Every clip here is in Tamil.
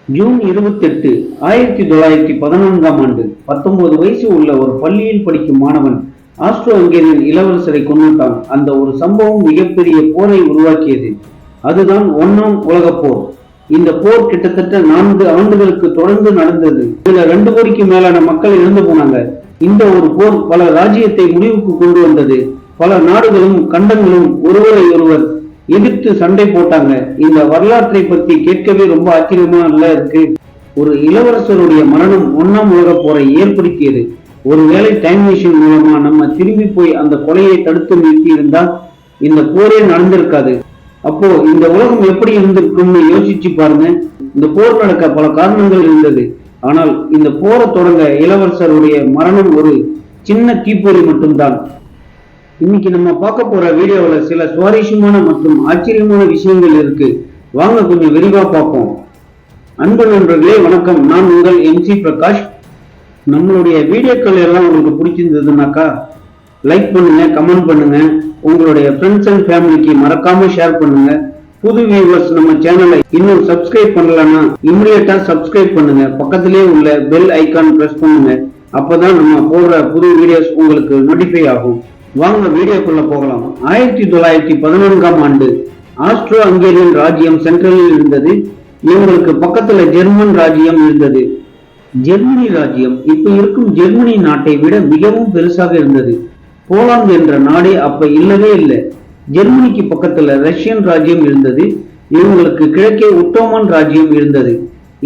ஜூன் 28, 1914ஆம் ஆண்டு 19 வயசு உள்ள ஒரு பள்ளியில் படிக்கும் மாணவன் ஆஸ்ட்ரோ ஹங்கேரியன் இளவரசரை கொன்னுட்டான். அந்த ஒரு சம்பவம் மிகப்பெரிய போரை உருவாக்கியது. அதுதான் 1ஆம் உலகப் போர். இந்த போர் கிட்டத்தட்ட 4 ஆண்டுகளுக்கு தொடர்ந்து நடந்தது. இதுல 2 கோடிக்கு மேலான மக்கள் இறந்து போனாங்க. இந்த ஒரு போர் பல ராஜ்யத்தை முடிவுக்கு கொண்டு வந்தது. பல நாடுகளும் கண்டங்களும் ஒருவரை ஒருவர் எதிர்த்து சண்டை போட்டாங்க. இந்த வரலாற்றை பத்தி கேட்கவே ரொம்ப ஆச்சரியமா இருக்கு. ஒரு இளவரசருடைய மரணம் 1ஆம் உலக போரை ஏற்படுத்தியது. ஒருவேளை டைம் மிஷின் மூலமா நம்ம திரும்பி போய் அந்த கொலையை தடுத்து நிறுத்தி இருந்தா இந்த போரே நடந்திருக்காது. அப்போ இந்த உலகம் எப்படி இருந்திருக்கும்னு யோசிச்சு பாருங்க. இந்த போர் நடக்க பல காரணங்கள் இருந்தது. ஆனால் இந்த போரை தொடங்க இளவரசருடைய மரணம் ஒரு சின்ன தீப்பொறி மட்டும்தான். இன்னைக்கு நம்ம பார்க்க போற வீடியோல சில சுவாரஸ்யமான மற்றும் ஆச்சரியமான விஷயங்கள் இருக்கு. வாங்க கொஞ்சம் விரிவா பார்ப்போம். அன்பு நண்பர்களே வணக்கம், நான் உங்கள் MC பிரகாஷ். நம்மளுடைய வீடியோக்கள் எல்லாம் உங்களுக்கு பிடிச்சிருந்ததுனாக்கா லைக் பண்ணுங்க, கமெண்ட் பண்ணுங்க, உங்களுடைய ஃப்ரெண்ட்ஸ் அண்ட் ஃபேமிலிக்கு மறக்காம ஷேர் பண்ணுங்க. புது வியூவர்ஸ் நம்ம சேனலை இன்னும் சப்ஸ்கிரைப் பண்ணலன்னா இமிடியேட்டா சப்ஸ்கிரைப் பண்ணுங்க. பக்கத்திலே உள்ள பெல் ஐகான் பிரஸ் பண்ணுங்க. அப்பதான் நம்ம போடுற புது வீடியோஸ் உங்களுக்கு நோட்டிஃபை ஆகும். வாங்க வீடியோக்குள்ள போகலாம். 1914ஆம் ஆண்டு ஆஸ்ட்ரோ ஹங்கேரியன் ராஜ்யம் சென்ட்ரலில் இருந்தது. இவங்களுக்கு பக்கத்துல ஜெர்மன் ராஜ்யம் இருந்தது. ஜெர்மனி ராஜ்யம் இப்ப இருக்கும் ஜெர்மனி நாட்டை விட மிகவும் பெருசாக இருந்தது. போலாந்து என்ற நாடே அப்ப இல்லவே இல்லை. ஜெர்மனிக்கு பக்கத்துல ரஷ்யன் ராஜ்யம் இருந்தது. இவங்களுக்கு கிழக்கே ஒட்டோமன் ராஜ்யம் இருந்தது.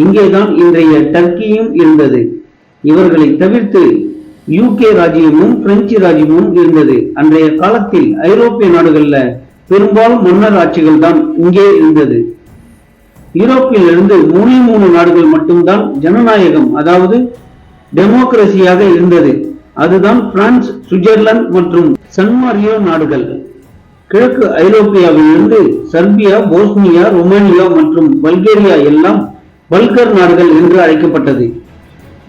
இங்கேதான் இன்றைய டர்க்கியும் இருந்தது. இவர்களை தவிர்த்து UK ராஜ்யமும் பிரெஞ்சு ராஜ்யமும் இருந்தது. அன்றைய காலத்தில் ஐரோப்பிய நாடுகள்ல பெரும்பாலும் மன்னர் ஆட்சிகள் தான் இங்கே இருந்தது. யூரோப்பில் இருந்து 3 நாடுகள் மட்டும்தான் ஜனநாயகம், அதாவது டெமோக்ரஸியாக இருந்தது. அதுதான் பிரான்ஸ், சுவிட்சர்லாந்து மற்றும் சன்மாரியோ நாடுகள். கிழக்கு ஐரோப்பியாவில் இருந்து சர்பியா, போஸ்னியா, ருமேனியா மற்றும் பல்கேரியா எல்லாம் பல்கர் நாடுகள் என்று அழைக்கப்பட்டது.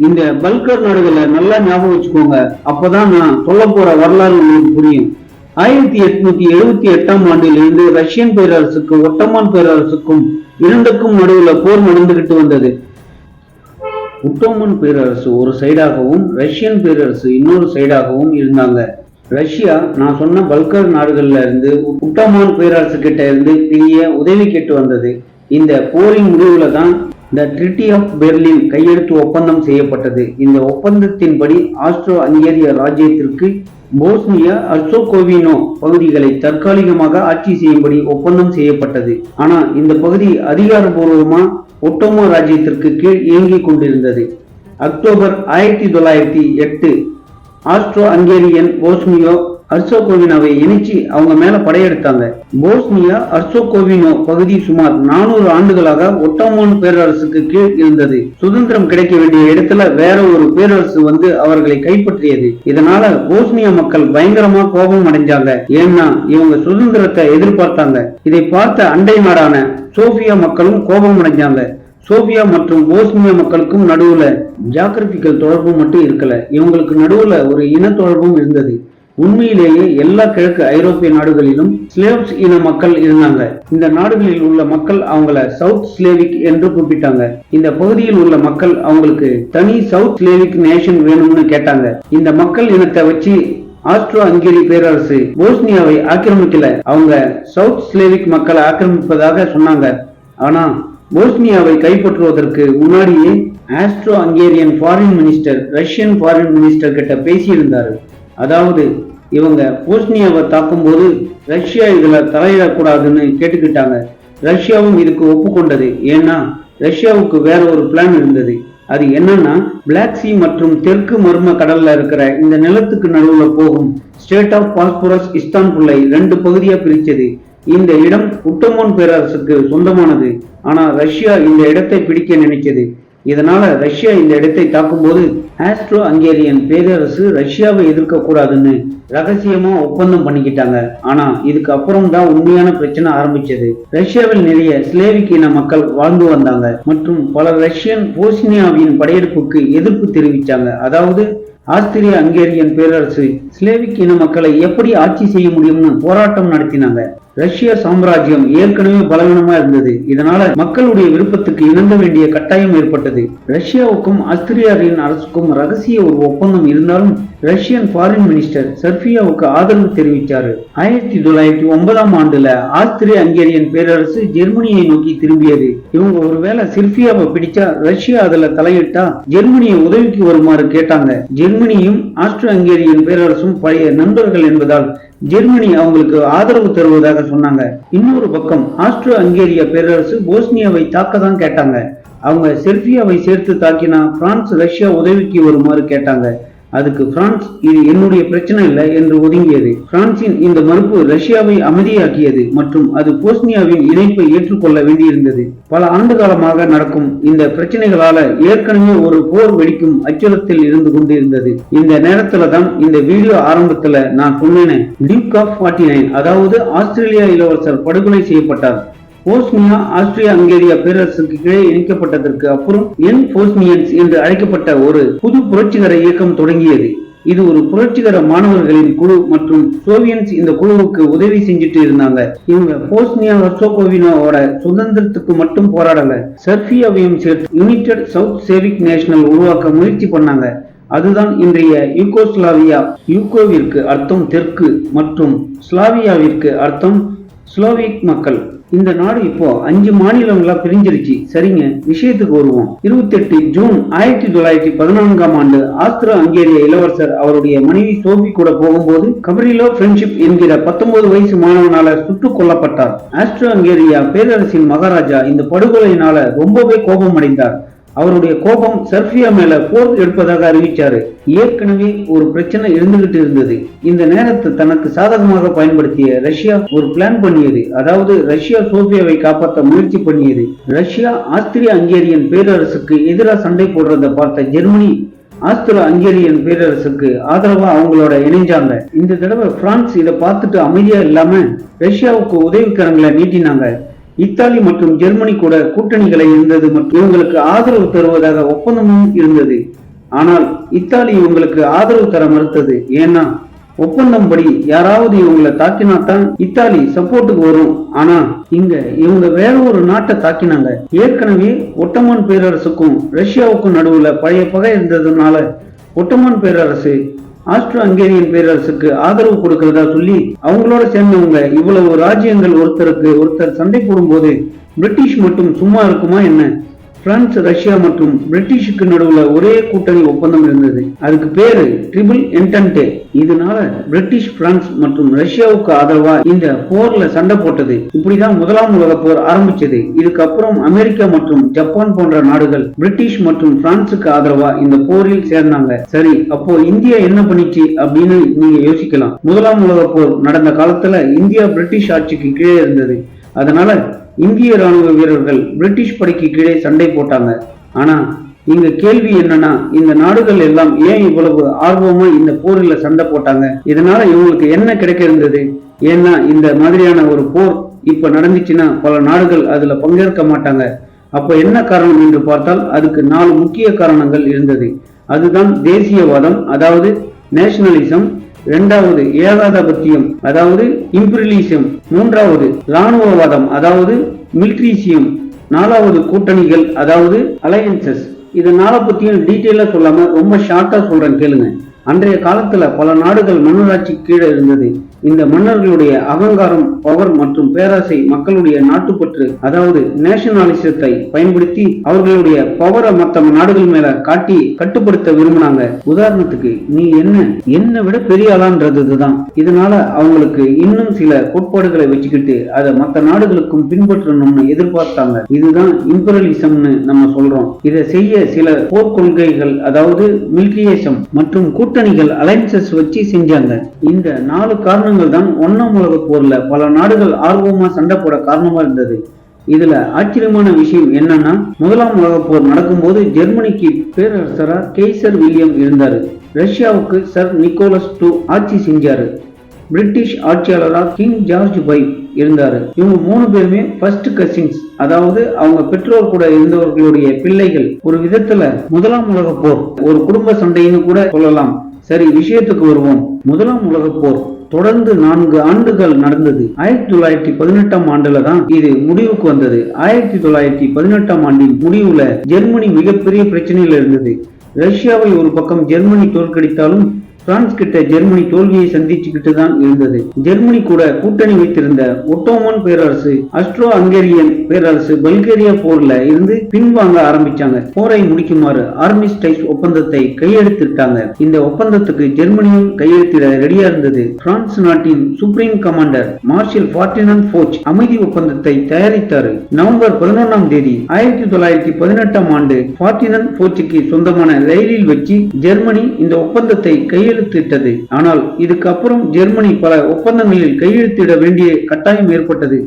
இந்த பல்கர் நாடுகளை நல்லா ஞாபகம் வச்சுக்கோங்க. அப்பதான் நான் சொல்ல போற வரலாறு உங்களுக்கு புரியும். 1878ஆம் ஆண்டிலிருந்து ரஷ்யன் பேரரசுக்கு ஒட்டமான் பேரரசுக்கும் இரண்டுக்கும் நடுவுல போர் நடந்துகிட்டு வந்தது. ஒட்டோமன் பேரரசு ஒரு சைடாகவும் ரஷ்யன் பேரரசு இன்னொரு சைடாகவும் இருந்தாங்க. ரஷ்யா நான் சொன்ன பல்கர் நாடுகள்ல இருந்து ஒட்டோமன் பேரரசு கிட்ட இருந்து பெரிய உதவி கேட்டு வந்தது. இந்த போரின் முடிவுல தான் த ட்ரிட்டி ஆஃப் பெர்லின் கையெழுத்து ஒப்பந்தம் செய்யப்பட்டது. இந்த ஒப்பந்தத்தின்படி ஆஸ்ட்ரோ ஹங்கேரிய ராஜ்யத்திற்கு போஸ்னியா, ஹெர்சோகோவினா பகுதிகளை தற்காலிகமாக ஆட்சி செய்யும்படி ஒப்பந்தம் செய்யப்பட்டது. ஆனா இந்த பகுதி அதிகாரபூர்வமா ஒட்டோமா ராஜ்யத்திற்கு கீழ் இயங்கிக் கொண்டிருந்தது. அக்டோபர் 1908 ஆஸ்ட்ரோ ஹங்கேரியன் போஸ்னியோ ஹெர்சோகோவினாவை இணைச்சு அவங்க மேல படையெடுத்தாங்க. போஸ்னியா ஹெர்சோகோவினா பகுதி சுமார் 400 ஆண்டுகளாக ஒட்டோமான் பேரரசுக்கு கீழ் இருந்தது. சுதந்திரம் கிடைக்க வேண்டிய இடத்துல வேற ஒரு பேரரசு வந்து அவர்களை கைப்பற்றியது. இதனால போஸ்னியா மக்கள் பயங்கரமா கோபம் அடைஞ்சாங்க. ஏன்னா இவங்க சுதந்திரத்தை எதிர்பார்த்தாங்க. இதை பார்த்த அண்டை நாடான சோபியா மக்களும் கோபம் அடைஞ்சாங்க. சோபியா மற்றும் போஸ்னியா மக்களுக்கும் நடுவுல ஜியோகிராபிக்கல் தொடர்பு மட்டும் இருக்கல, இவங்களுக்கு நடுவுல ஒரு இன தொடர்பும் இருந்தது. உண்மையிலேயே எல்லா கிழக்கு ஐரோப்பிய நாடுகளிலும் ஸ்லேவ்ஸ் இன மக்கள் இருந்தாங்க. இந்த நாடுகளில் உள்ள மக்கள் அவங்கள சவுத் ஸ்லேவிக் என்று கூப்பிட்டாங்க. இந்த பகுதியில் உள்ள மக்கள் அவங்களுக்கு தனி சவுத் ஸ்லேவிக் நேஷன் வேணும்னு கேட்டாங்க. இந்த மக்கள் இனத்தை வச்சு ஆஸ்ட்ரோ ஹங்கேரி பேரரசு போஸ்னியாவை ஆக்கிரமிக்கல, அவங்க சவுத் ஸ்லேவிக் மக்களை ஆக்கிரமிப்பதாக சொன்னாங்க. ஆனா போஸ்னியாவை கைப்பற்றுவதற்கு முன்னாடியே astro Hungarian foreign minister Russian foreign minister கிட்ட பேசியிருந்தாரு. அதாவது இவங்க போஸ்னியாவை தாக்கும் போது ரஷ்யா இதுல தலையிடக்கூடாதுன்னு கேட்டுக்கிட்டாங்க. ரஷ்யாவும் இதுக்கு ஒப்புக்கொண்டது. ஏன்னா ரஷ்யாவுக்கு வேற ஒரு பிளான் இருந்தது. அது என்னன்னா, பிளாக் சி மற்றும் தெற்கு மர்ம கடல்ல இருக்கிற இந்த நிலத்துக்கு நடுவுல போகும் ஸ்டேட் ஆஃப் பாஸ்பரஸ் இஸ்தான்புல்லை 2 பகுதியா பிரிச்சது. இந்த இடம் ஒட்டோமன் பேரரசுக்கு சொந்தமானது. ஆனா ரஷ்யா இந்த இடத்தை பிடிக்க நினைச்சது. இதனால ரஷ்யா இந்த இடத்தை தாக்கும் போது ஆஸ்ட்ரோ ஹங்கேரியன் பேரரசு ரஷ்யாவை எதிர்க்க கூடாதுன்னு ரகசியமா ஒப்பந்தம் பண்ணிக்கிட்டாங்க. ஆனா இதுக்கு அப்புறம் தான் உண்மையான பிரச்சனை ஆரம்பிச்சது. ரஷ்யாவில் நிறைய ஸ்லேவிக் இன மக்கள் வாழ்ந்து வந்தாங்க மற்றும் பல ரஷ்யன் போஸ்னியாவின் படையெடுப்புக்கு எதிர்ப்பு தெரிவிச்சாங்க. அதாவது ஆஸ்திரிய ஹங்கேரியன் பேரரசு ஸ்லேவிக் இன மக்களை எப்படி ஆட்சி செய்ய முடியும்னு போராட்டம் நடத்தினாங்க. ரஷ்ய சாம்ராஜ்யம் ஏற்கனவே பலவீனமா இருந்தது. இதனால மக்களுடைய விருப்பத்துக்கு இணங்க வேண்டிய கட்டாயம் ஏற்பட்டது. ரஷ்யாவுக்கும் ஆஸ்திரியாவின் அரசுக்கும் ரகசிய ஒரு ஒப்பந்தம் இருந்தாலும் ரஷ்யன் ஃபாரின் மினிஸ்டர் சர்பியாவுக்கு ஆதரவு தெரிவித்தார். 1909ஆம் ஆண்டுல ஆஸ்திரிய ஹங்கேரியன் பேரரசு ஜெர்மனியை நோக்கி திரும்பியது. இவங்க ஒருவேளை சர்பியாவை பிடிச்சா ரஷ்யா அதுல தலையிட்டா ஜெர்மனியை உதவிக்கு வருமாறு கேட்டாங்க. ஜெர்மனியும் ஆஸ்திரோ ஹங்கேரியன் பேரரசும் பழைய நண்பர்கள் என்பதால் ஜெர்மனி அவங்களுக்கு ஆதரவு தருவதாக சொன்னாங்க. இன்னொரு பக்கம் ஆஸ்ட்ரோ ஹங்கேரிய பேரரசு போஸ்னியாவை தாக்கதான் கேட்டாங்க. அவங்க செர்பியாவை சேர்த்து தாக்கினா பிரான்ஸ் ரஷ்யா உதவிக்கு வருமாறு கேட்டாங்க. அதுக்கு பிரான்ஸ் இது என்னுடைய பிரச்சனை இல்லை என்று ஒதுங்கியது. பிரான்சின் இந்த மறுப்பு ரஷ்யாவை அமைதியாக்கியது மற்றும் அது போஸ்னியாவின் இணைப்பை ஏற்றுக்கொள்ள வேண்டியிருந்தது. பல ஆண்டு காலமாக நடக்கும் இந்த பிரச்சனைகளால ஏற்கனவே ஒரு போர் வெடிக்கும் அச்சுறுத்தல் இருந்து கொண்டிருந்தது. இந்த நேரத்துல தான் இந்த வீடியோ ஆரம்பத்துல நான் சொன்னேன், டியூக் ஆஃப் 49 அதாவது ஆஸ்திரேலியா இளவரசர் படுகொலை செய்யப்பட்டார். போஸ்னியா ஆஸ்திரியா ஹங்கேரியா பேரரசுக்கு கீழே இணைக்கப்பட்டதற்கு அப்புறம் யங் போஸ்னியன்ஸ் என்று அழைக்கப்பட்ட ஒரு புது புரட்சிகர இயக்கம் தொடங்கியது. இது ஒரு புரட்சிகர மாணவர்களின் குழு மற்றும் சோவியன்ஸ் இந்த குழுவுக்கு உதவி செஞ்சுட்டு இருந்தாங்க. இவங்க போஸ்னியா ஹெர்சோகோவினாவோட சுதந்திரத்துக்கு மட்டும் போராடல, சர்பியாவையும் சேர்த்து யுனைடெட் சவுத் சேவிக் நேஷனல் உருவாக்க முயற்சி பண்ணாங்க. அதுதான் இன்றைய யூகோஸ்லாவியா. யூகோவிற்கு அர்த்தம் தெற்கு மற்றும் ஸ்லாவியாவிற்கு அர்த்தம் ஸ்லோவிக் மக்கள். இந்த நாடு இப்போ 5 மாநிலங்களா பிரிஞ்சிருச்சு. சரிங்க, விஷயத்துக்கு வருவோம். 28 ஜூன் 1914ஆம் ஆண்டு ஆஸ்திரோ ஹங்கேரிய இளவரசர் அவருடைய மனைவி சோபி கூட போகும்போது கபரிலோ ஃப்ரெண்ட்ஷிப் என்கிற 19 வயசு மாணவனால சுட்டுக் கொல்லப்பட்டார். ஆஸ்ட்ரோ ஹங்கேரியா பேரரசின் மகாராஜா இந்த படுகொலையினால ரொம்பவே கோபம் அடைந்தார். அவருடைய கோபம் சர்பியா மேல போர் எடுப்பதாக அறிவிச்சாரு. ஏற்கனவே ஒரு பிரச்சனை இருந்துகிட்டு இருந்தது. இந்த நேரத்தை தனக்கு சாதகமாக பயன்படுத்திய ரஷ்யா ஒரு பிளான் பண்ணியது. அதாவது ரஷ்யா சோபியாவை காப்பாற்ற முயற்சி பண்ணியது. ரஷ்யா ஆஸ்திரிய ஹங்கேரியன் பேரரசுக்கு எதிராக சண்டை போடுறத பார்த்த ஜெர்மனி ஆஸ்திரோ ஹங்கேரியன் பேரரசுக்கு ஆதரவா அவங்களோட இணைஞ்சாங்க. இந்த தடவை பிரான்ஸ் இதை பார்த்துட்டு அமைதியா இல்லாம ரஷ்யாவுக்கு உதவிக்கரங்களை நீட்டினாங்க. இத்தாலி மற்றும் ஜெர்மனி கூட கூட்டணிகளை இருந்தது மற்றும் இவங்களுக்கு ஆதரவு தருவதாக ஒப்பந்தமும் இருந்தது. ஆனால் இத்தாலி இவங்களுக்கு ஆதரவு தர மறுத்தது. ஏன்னா ஒப்பந்தம் படி யாராவது இவங்களை தாக்கினாத்தான் இத்தாலி சப்போர்ட்டுக்கு வரும். ஆனா இங்க இவங்க வேற ஒரு நாட்டை தாக்கினாங்க. ஏற்கனவே ஒட்டமான் பேரரசுக்கும் ரஷ்யாவுக்கும் நடுவுல பழைய பகை இருந்ததுனால ஒட்டமான் பேரரசு ஆஸ்ட்ரோ ஹங்கேரியன் பேரரசுக்கு ஆதரவு கொடுக்கிறதா சொல்லி அவங்களோட சேர்ந்தவங்க இவ்வளவு ராஜ்யங்கள் ஒருத்தருக்கு ஒருத்தர் சண்டை போடும்போது பிரிட்டிஷ் மட்டும் சும்மா இருக்குமா என்ன? பிரான்ஸ் ரஷ்யா மற்றும் பிரிட்டிஷுக்கு நடுவுல ஒரே கூட்டணி ஒப்பந்தம் இருந்தது. அதுக்கு பேரு ட்ரிபிள் என்டென்டே. இதனால பிரிட்டிஷ் பிரான்ஸ் மற்றும் ரஷ்யாவுக்கு ஆதரவா இந்த போர்ல சண்டை போட்டது. இப்படிதான் முதலாம் உலக போர் ஆரம்பிச்சது. இதுக்கப்புறம் அமெரிக்கா மற்றும் ஜப்பான் போன்ற நாடுகள் பிரிட்டிஷ் மற்றும் பிரான்சுக்கு ஆதரவா இந்த போரில் சேர்ந்தாங்க. சரி, அப்போ இந்தியா என்ன பண்ணிச்சு அப்படின்னு நீங்க யோசிக்கலாம். முதலாம் உலக போர் நடந்த காலத்துல இந்தியா பிரிட்டிஷ் ஆட்சிக்கு கீழே இருந்தது. அதனால இந்திய ராணுவ வீரர்கள் பிரிட்டிஷ் படைக்கு கீழே சண்டை போட்டாங்க. ஆனா இங்க கேள்வி என்னன்னா, இந்த நாடுகள் எல்லாம் ஏன் இவ்வளவு ஆர்வமா இந்த போரில் சண்டை போட்டாங்க? இதனால இவங்களுக்கு என்ன கிடைக்க இருந்தது? ஏன்னா இந்த மாதிரியான ஒரு போர் இப்ப நடந்துச்சுன்னா பல நாடுகள் அதுல பங்கேற்க மாட்டாங்க. அப்ப என்ன காரணம் என்று பார்த்தால் அதுக்கு 4 முக்கிய காரணங்கள் இருந்தது. அதுதான் தேசியவாதம், அதாவது நேஷனலிசம். 2வது ஏகாதிபத்தியம், அதாவது இம்பீரியலிசம். 3வது இராணுவவாதம், அதாவது மிலிட்ரிசியம். 4வது கூட்டணிகள், அதாவது அலையன்சஸ். இது 4 பத்தியும் டீட்டெயிலா சொல்லாம ரொம்ப ஷார்ட்டா சொல்றேன், கேளுங்க. அன்றைய காலத்துல பல நாடுகள் மன்னராட்சி கீழே இருந்தது. இந்த மன்னர்களுடைய அகங்காரம், பவர் மற்றும் பேராசை மக்களுடைய நாட்டுப்பற்று, அதாவது நேஷனலிசத்தை பயன்படுத்தி அவர்களுடைய பவரை மற்ற நாடுகள் மேல காட்டி கட்டுப்படுத்த விரும்பினாங்க. உதாரணத்துக்கு நீ என்ன விட பெரிய ஆளான்றதுதான். இதனால அவங்களுக்கு இன்னும் சில கோட்பாடுகளை வச்சுக்கிட்டு அதை மற்ற நாடுகளுக்கும் பின்பற்றணும்னு எதிர்பார்த்தாங்க. இதுதான் இம்பீரியலிசம்னு நம்ம சொல்றோம். இதை செய்ய சில போர்க்கொள்கைகள், அதாவது மிலிட்டரிசம் மற்றும் கூட்டணிகள் அலைன்சஸ் வச்சு செஞ்சாங்க. இந்த 4 காரணங்கள் தான் 1ஆம் உலக போர்ல பல நாடுகள் ஆர்வமா சண்டை போட காரணமா இருந்தது. இதுல ஆச்சரியமான விஷயம் என்னன்னா, முதலாம் உலக போர் நடக்கும்போது ஜெர்மனிக்கு பேரரசரா கெய்சர் வில்லியம் இருந்தாரு. ரஷ்யாவுக்கு சர் நிக்கோலஸ் II ஆட்சி செஞ்சாரு. பிரிட்டிஷ் ஆட்சியாளரா கிங் ஜார்ஜ் V இருந்தாரு. இவங்க 3 பேருமே ஃபர்ஸ்ட் கசின்ஸ், அதாவது அவங்க பெற்றோர் கூட இருந்தவர்களுடைய பிள்ளைகள். ஒரு விதத்துல முதலாம் உலக போர் ஒரு குடும்ப சண்டைன்னு கூட சொல்லலாம். சரி, விஷயத்துக்கு வருவோம். முதலாம் உலகப் போர் தொடர்ந்து 4 ஆண்டுகள் நடந்தது. 1918ஆம் ஆண்டுல தான் இது முடிவுக்கு வந்தது. 1918ஆம் ஆண்டின் முடிவுல ஜெர்மனி மிகப்பெரிய பிரச்சனையில இருந்தது. ரஷ்யாவை ஒரு பக்கம் ஜெர்மனி தோற்கடித்தாலும் பிரான்ஸ் கிட்ட ஜெர்மனி தோல்வியை சந்திச்சுக்கிட்டு தான் இருந்தது. ஜெர்மனி கூட கூட்டணி வைத்திருந்த ஒட்டோமன் பேரரசு, ஆஸ்ட்ரோ ஹங்கேரியன் பேரரசு பல்கேரியா போர்ல இருந்து பின்வாங்க ஆரம்பிச்சாங்க. போரை முடிக்குமாறு ஆர்மிஸ்டைஸ் ஒப்பந்தத்தை கையெழுத்திட்டாங்க. இந்த ஒப்பந்தத்துக்கு ஜெர்மனியும் கையெழுத்திட ரெடியா இருந்தது. பிரான்ஸ் நாட்டின் சுப்ரீம் கமாண்டர் மார்ஷல் ஃபர்டினாண்ட் ஃபோச் அமைதி ஒப்பந்தத்தை தயாரித்தாரு. நவம்பர் 11ஆம் தேதி 1918ஆம் ஆண்டு ஃபர்டினாண்ட் ஃபோச்சுக்கு சொந்தமான ரயிலில் வச்சு ஜெர்மனி இந்த ஒப்பந்தத்தை கையெழுத்திட்டது. ஆனால் இதுக்கப்புறம் ஜெர்மனி பல ஒப்பந்தங்களில் கையெழுத்திட வேண்டிய கட்டாயம் ஏற்பட்டது.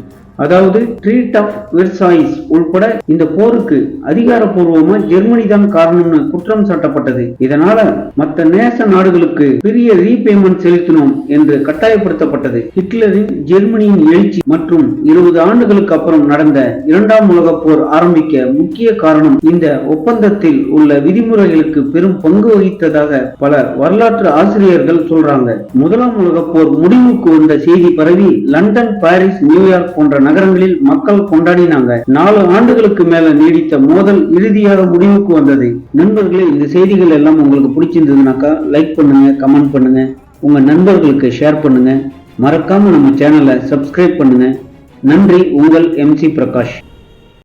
அதாவது ட்ரீட் ஆஃப் வெர்சாய்ஸ் உள்பட இந்த போருக்கு அதிகாரப்பூர்வமா ஜெர்மனி தான் காரணம்னு குற்றம் சாட்டப்பட்டது. இதனால மற்ற நேச நாடுகளுக்கு பெரிய ரீபேமெண்ட் செலுத்தினோம் என்று கட்டாயப்படுத்தப்பட்டது. ஹிட்லரின் ஜெர்மனியின் எழுச்சி மற்றும் 20 ஆண்டுகளுக்கு அப்புறம் நடந்த 2ஆம் உலக போர் ஆரம்பிக்க முக்கிய காரணம் இந்த ஒப்பந்தத்தில் உள்ள விதிமுறைகளுக்கு பெரும் பங்கு வகித்ததாக பல வரலாற்று ஆசிரியர்கள் சொல்றாங்க. முதலாம் உலக போர் முடிவுக்கு வந்த செய்தி பரவி லண்டன், பாரிஸ், நியூயார்க் போன்ற நகரங்களில் மக்கள் கொண்டாடினாங்க. 4 ஆண்டுகளுக்கு மேல நீடித்த மோதல் இறுதியாக முடிவுக்கு வந்தது. நண்பர்களே, இந்த செய்திகள் எல்லாம் உங்களுக்கு பிடிச்சிருந்ததுனாக்கா லைக் பண்ணுங்க, கமெண்ட் பண்ணுங்க, உங்க நண்பர்களுக்கு ஷேர் பண்ணுங்க. மறக்காம நம்ம சேனலை சப்ஸ்கிரைப் பண்ணுங்க. நன்றி. உங்கள் MC பிரகாஷ்.